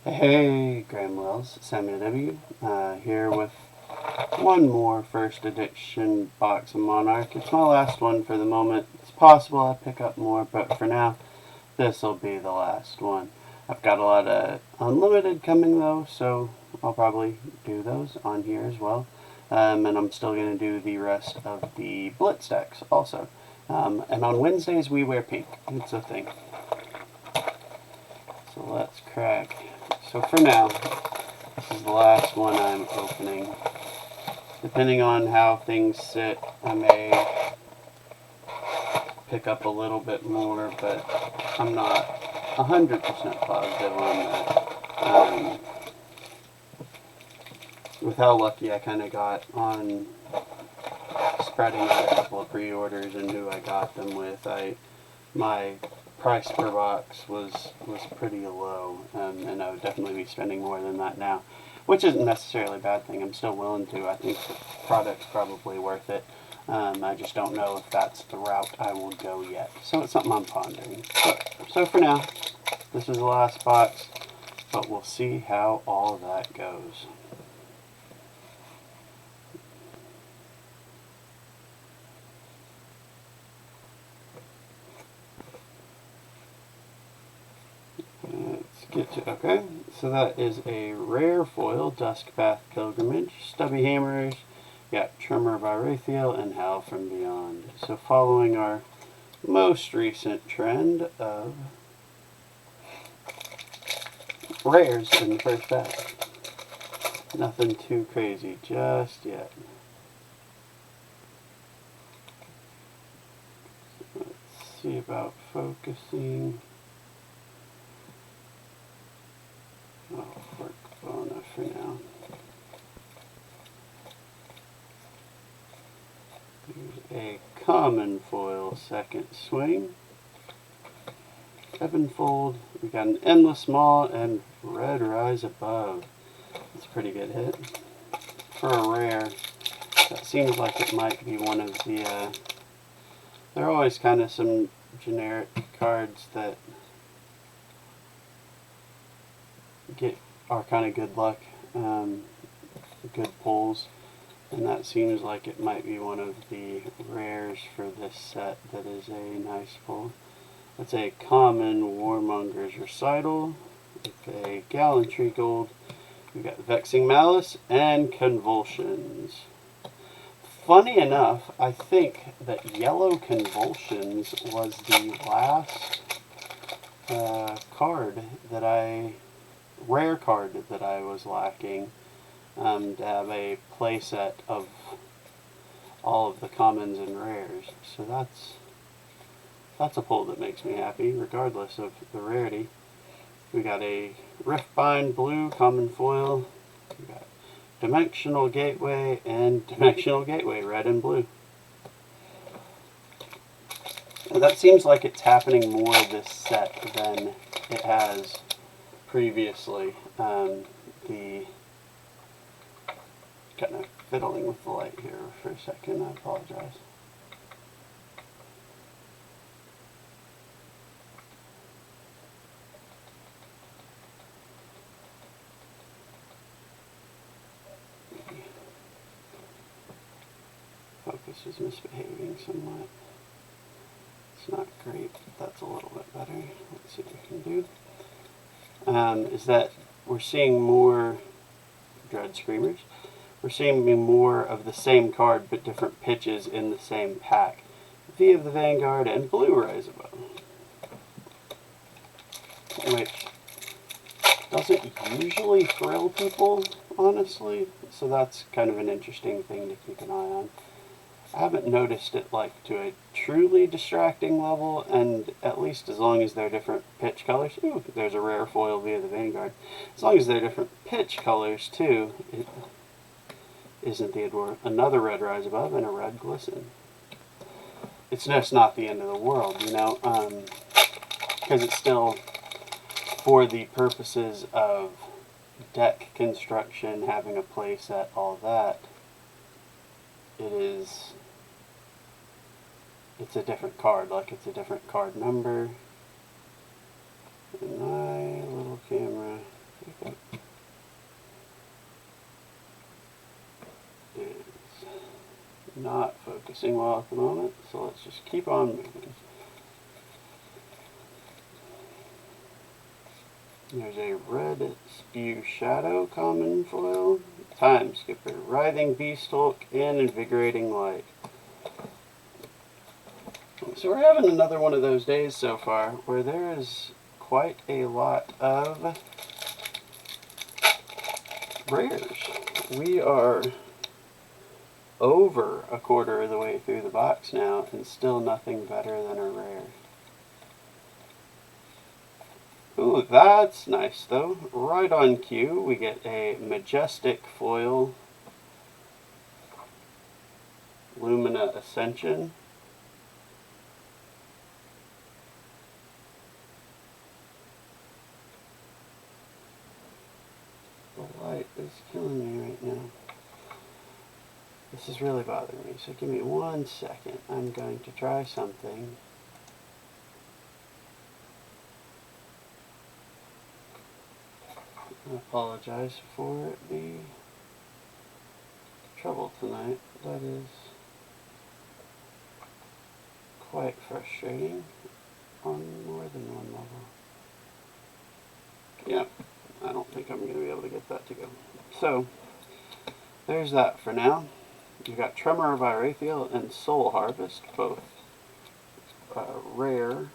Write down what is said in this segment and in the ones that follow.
Hey, Graham Wells, Samuel W. Here with one more first edition box of Monarch. It's my last one for the moment. It's possible I pick up more, but for now, this will be the last one. I've got a lot of unlimited coming though, so I'll probably do those on here as well. And I'm still going to do the rest of the Blitz decks also. And on Wednesdays, we wear pink. It's a thing. So let's crack. So for now, this is the last one I'm opening. Depending on how things sit, I may pick up a little bit more, but I'm not 100% positive on that. With how lucky I kind of got on spreading out a couple of pre-orders and who I got them with, my price per box was pretty low, and I would definitely be spending more than that now, which isn't necessarily a bad thing. I'm still willing to. I think the product's probably worth it. I just don't know if that's the route I will go yet. So it's something I'm pondering. So for now, this is the last box, but we'll see how all that goes. Okay, so that is a rare foil, Duskbath Pilgrimage, Stubby Hammers, got Tremor by Raphael, and Howl from Beyond. So following our most recent trend of rares in the first pack. Nothing too crazy just yet. Let's see about focusing. I'll work well enough for now. Here's a common foil second swing. Sevenfold. We got an Endless Maw and Red Rise Above. That's a pretty good hit. For a rare, that seems like it might be one of the, there are always kind of some generic cards that are kind of good luck, good pulls, and that seems like it might be one of the rares for this set that is a nice pull. That's a common Warmonger's Recital with a Gallantry Gold. We've got Vexing Malice and Convulsions. Funny enough, I think that Yellow Convulsions was the last rare card that I was lacking to have a playset of all of the commons and rares. So that's a pull that makes me happy, regardless of the rarity. We got a Riftbind Blue common foil. We got Dimensional Gateway and Dimensional Gateway Red and Blue. And that seems like it's happening more this set than it has previously. The kind of fiddling with the light here for a second. I apologize. Focus is misbehaving somewhat. It's not great, but that's a little bit better. Let's see what we can do. Is that we're seeing more Dread Screamers. We're seeing more of the same card but different pitches in the same pack. V of the Vanguard and Blue Rise Above. Which doesn't usually thrill people, honestly. So that's kind of an interesting thing to keep an eye on. I haven't noticed it like to a truly distracting level, and at least as long as they're different pitch colors. Ooh, there's a rare foil via the Vanguard. As long as they're different pitch colors too, it isn't the adore. Another Red Rise Above and a Red Glisten. It's just not the end of the world, you know, because it's still, for the purposes of deck construction, having a play set, all that, it's a different card, like it's a different card number. And my little camera not focusing well at the moment, so let's just keep on moving. There's a red spew shadow common foil, time skipper, writhing beast hulk, and invigorating light. So we're having another one of those days so far where there is quite a lot of rares. We are over a quarter of the way through the box now and still nothing better than a rare. Ooh, that's nice though. Right on cue, we get a majestic foil Lumina Ascension. The light is killing me right now. This is really bothering me, so give me 1 second. I'm going to try something. I apologize for the trouble tonight. That is quite frustrating on more than one level. Yeah, I don't think I'm going to be able to get that to go. So, there's that for now. You've got Tremor of Irathiel and Soul Harvest, both rare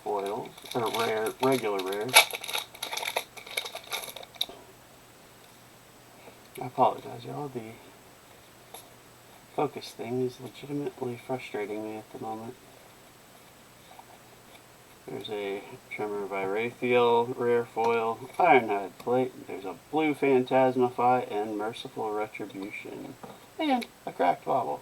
foils, or regular rares. I apologize, y'all. The focus thing is legitimately frustrating me at the moment. There's a Tremor of Irathiel rare foil, Ironhide Plate. There's a blue Phantasmify and Merciful Retribution. And a cracked bauble.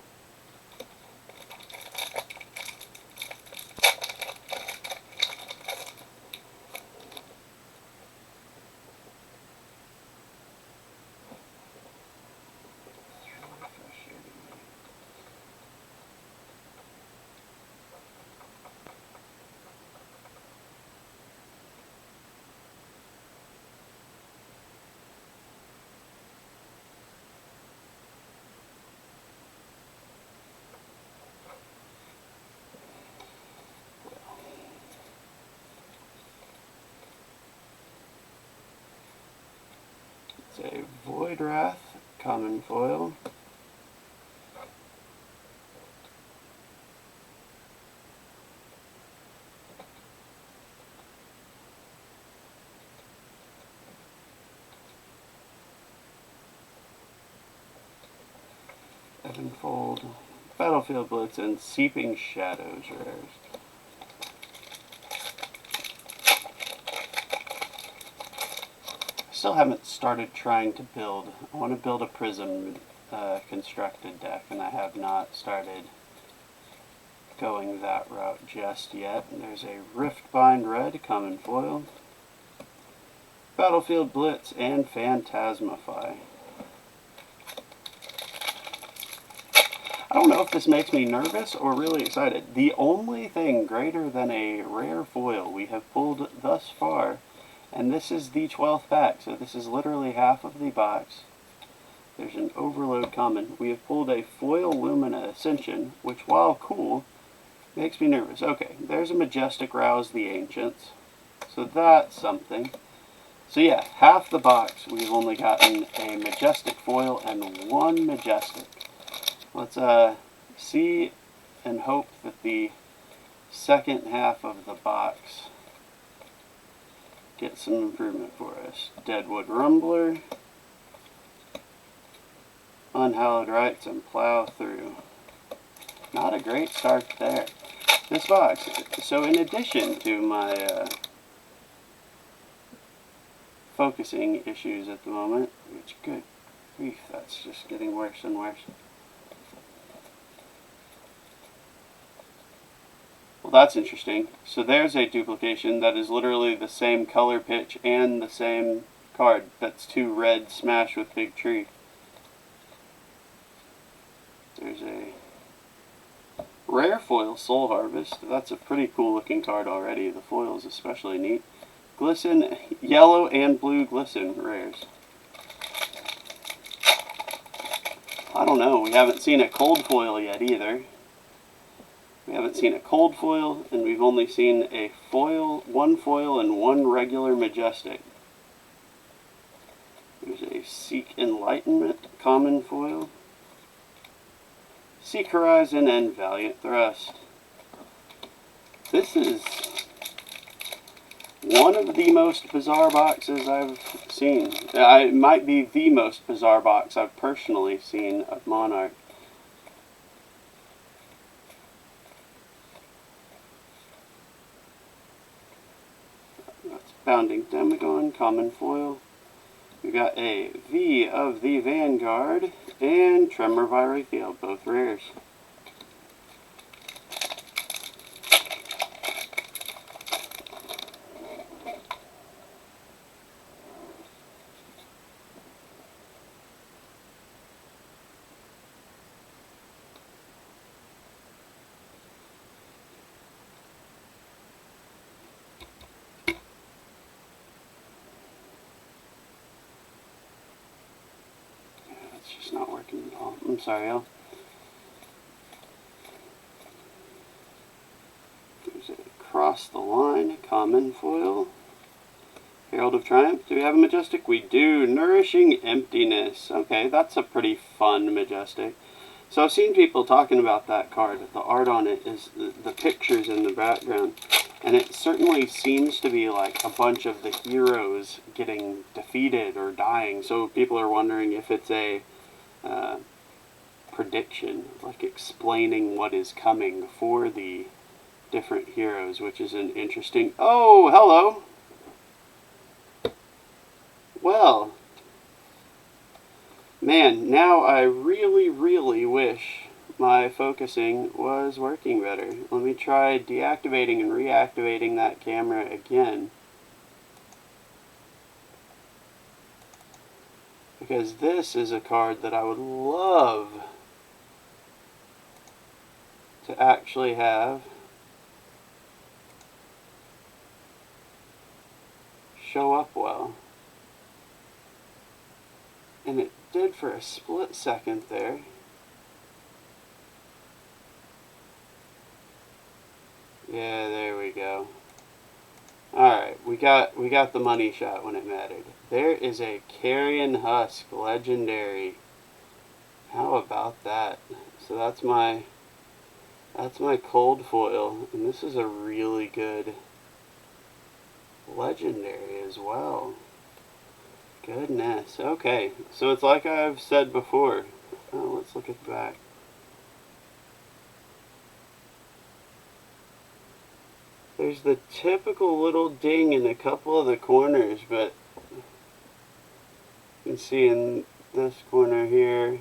It's a Void Wrath common foil. Evanfold, Battlefield Blitz, and Seeping Shadows rares. Still haven't started trying to build. I want to build a Prism constructed deck, and I have not started going that route just yet. And there's a Riftbind Red common foil, Battlefield Blitz, and Phantasmify. I don't know if this makes me nervous or really excited. The only thing greater than a rare foil we have pulled thus far, and this is the 12th pack, so this is literally half of the box. There's an Overload common. We have pulled a foil Lumina Ascension, which, while cool, makes me nervous. Okay, there's a Majestic Rouse the Ancients, so that's something. So yeah, half the box we've only gotten a Majestic foil and one Majestic. Let's see and hope that the second half of the box gets some improvement for us. Deadwood Rumbler, Unhallowed Rites, and Plow Through. Not a great start there. This box, so in addition to my focusing issues at the moment, which, good grief, that's just getting worse and worse. Well, that's interesting. So there's a duplication that is literally the same color pitch and the same card. That's two red smash with big tree. There's a rare foil Soul Harvest. That's a pretty cool looking card already. The foil is especially neat. Glisten, yellow and blue glisten rares. I don't know. We haven't seen a cold foil yet either. We haven't seen a cold foil, and we've only seen a foil, one foil, and one regular majestic. There's a Seek Enlightenment common foil, Seek Horizon, and Valiant Thrust. This is one of the most bizarre boxes I've seen. It might be the most bizarre box I've personally seen of Monarch. That's Bounding Demagon, common foil. We got a V of the Vanguard and Tremor Virathiel, both rares. It's just not working at all. I'm sorry, y'all. There's a Cross the Line, common foil. Herald of Triumph. Do we have a majestic? We do. Nourishing Emptiness. Okay, that's a pretty fun majestic. So I've seen people talking about that card. The art on it is the pictures in the background. And it certainly seems to be like a bunch of the heroes getting defeated or dying. So people are wondering if it's a prediction, like explaining what is coming for the different heroes, which is an interesting... Oh, hello! Well, man, now I really, really wish my focusing was working better. Let me try deactivating and reactivating that camera again. Because this is a card that I would love to actually have show up well. And it did for a split second there. Yeah, there we go. Alright, we got the money shot when it mattered. There is a Carrion Husk legendary. How about that? So that's my cold foil, and this is a really good legendary as well. Goodness. Okay, so it's like I've said before. Oh, let's look at the back. There's the typical little ding in a couple of the corners, but you can see in this corner here,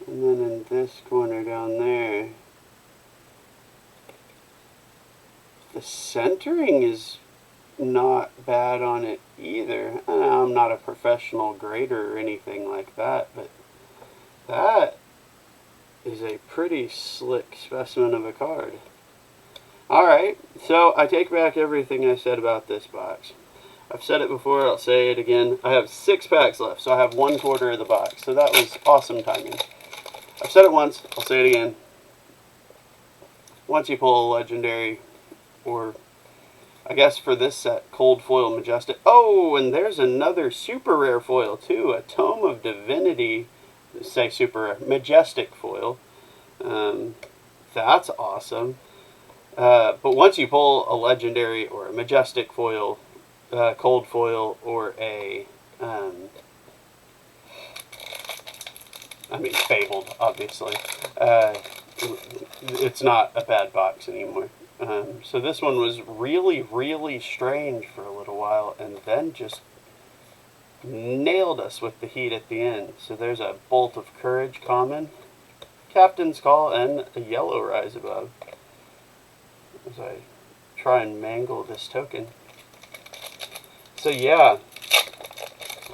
and then in this corner down there. The centering is not bad on it either. I'm not a professional grader or anything like that, but that is a pretty slick specimen of a card. Alright, so I take back everything I said about this box. I've said it before, I'll say it again. I have 6 packs left, so I have 1/4 of the box. So that was awesome timing. I've said it once, I'll say it again. Once you pull a legendary, or I guess for this set, cold foil majestic. Oh, and there's another super rare foil too, a Tome of Divinity, say super rare, majestic foil. That's awesome. But once you pull a legendary or a majestic foil, cold foil, or a, I mean fabled, obviously, it's not a bad box anymore. So this one was really, really strange for a little while, and then just nailed us with the heat at the end. So there's a Bolt of Courage common, Captain's Call, and a Yellow Rise Above. As I try and mangle this token. So yeah,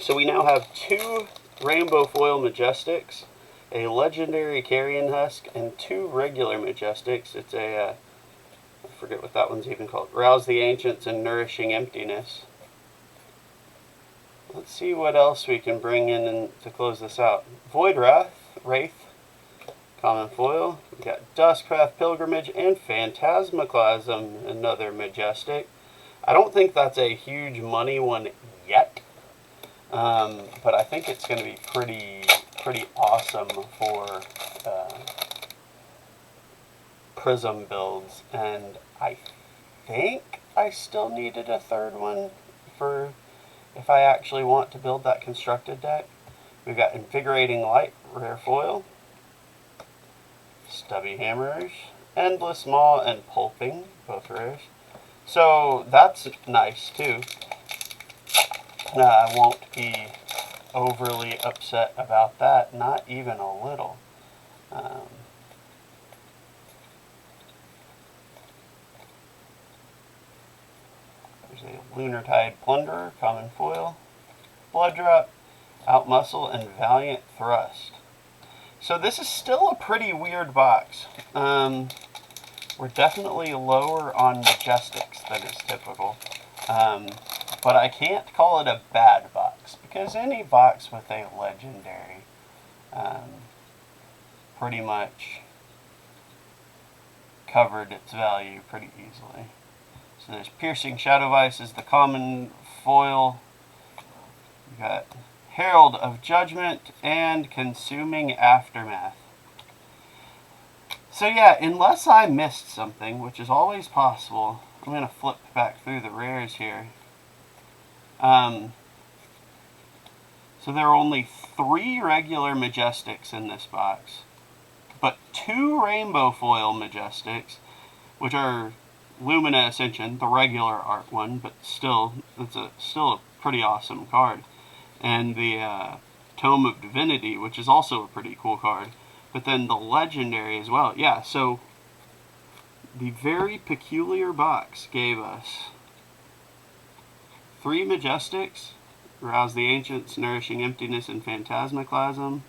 so we now have 2 Rainbow Foil Majestics, a Legendary Carrion Husk, and 2 regular Majestics. It's a, I forget what that one's even called, Rouse the Ancients and Nourishing Emptiness. Let's see what else we can bring in and to close this out. Void Wraith, common foil. We got Dustcraft Pilgrimage and Phantasmaclasm, another majestic. I don't think that's a huge money one yet, but I think it's going to be pretty awesome for Prism builds. And I think I still needed a third one for if I actually want to build that constructed deck. We've got Invigorating Light, rare foil, Stubby Hammers, Endless Maw, and Pulping, both rares. So that's nice too. I won't be overly upset about that, not even a little. There's a Lunar Tide Plunderer, common foil, Blood Drop, Outmuscle, and Valiant Thrust. So this is still a pretty weird box. We're definitely lower on Majestics than is typical. But I can't call it a bad box, because any box with a legendary pretty much covered its value pretty easily. So there's Piercing Shadow Vice is the common foil. We've got Herald of Judgment and Consuming Aftermath. So yeah, unless I missed something, which is always possible, I'm going to flip back through the rares here. So there are only 3 regular Majestics in this box, but 2 Rainbow Foil Majestics, which are Lumina Ascension, the regular art one, but still, it's still a pretty awesome card. And the Tome of Divinity, which is also a pretty cool card. But then the legendary as well. Yeah, so the very peculiar box gave us 3 Majestics, Rouse the Ancients, Nourishing Emptiness, and Phantasmaclasm.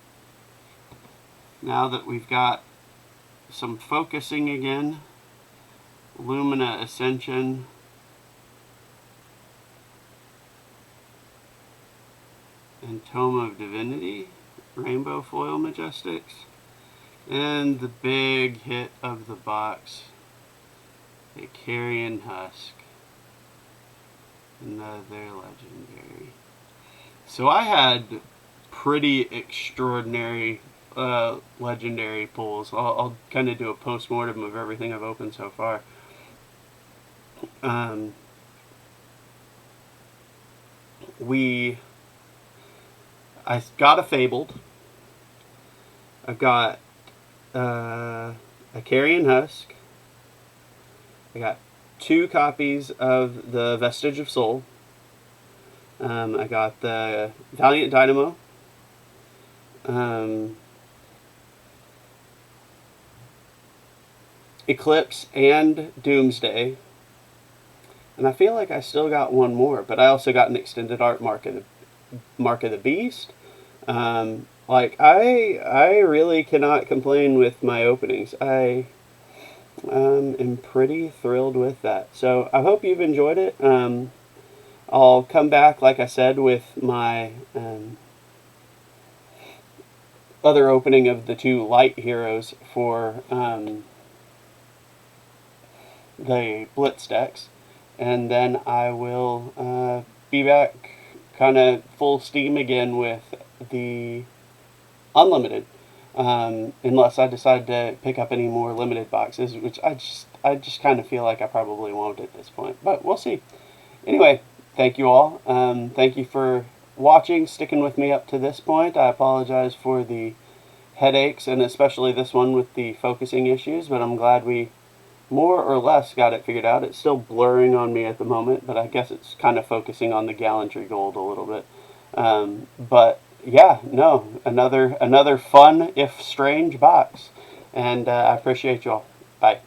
Now that we've got some focusing again, Lumina Ascension, and Tome of Divinity, Rainbow Foil Majestics, and the big hit of the box, a Carrion Husk, another legendary. So I had pretty extraordinary legendary pulls. I'll kind of do a post-mortem of everything I've opened so far. I got a Fabled. I've got a Carrion Husk. I got 2 copies of the Vestige of Soul. I got the Valiant Dynamo. Eclipse and Doomsday. And I feel like I still got one more, but I also got an extended art Mark of the Beast. Like, I really cannot complain with my openings. I am pretty thrilled with that. So I hope you've enjoyed it. I'll come back, like I said, with my other opening of the 2 light heroes for the Blitz decks. And then I will be back kind of full steam again with the Unlimited. Unless I decide to pick up any more limited boxes, which I just kind of feel like I probably won't at this point. But we'll see. Anyway, thank you all. Thank you for watching, sticking with me up to this point. I apologize for the headaches, and especially this one with the focusing issues, but I'm glad we more or less got it figured out. It's still blurring on me at the moment, but I guess it's kind of focusing on the Gallantry Gold a little bit. But yeah, no, another fun, if strange, box. And I appreciate you all. Bye.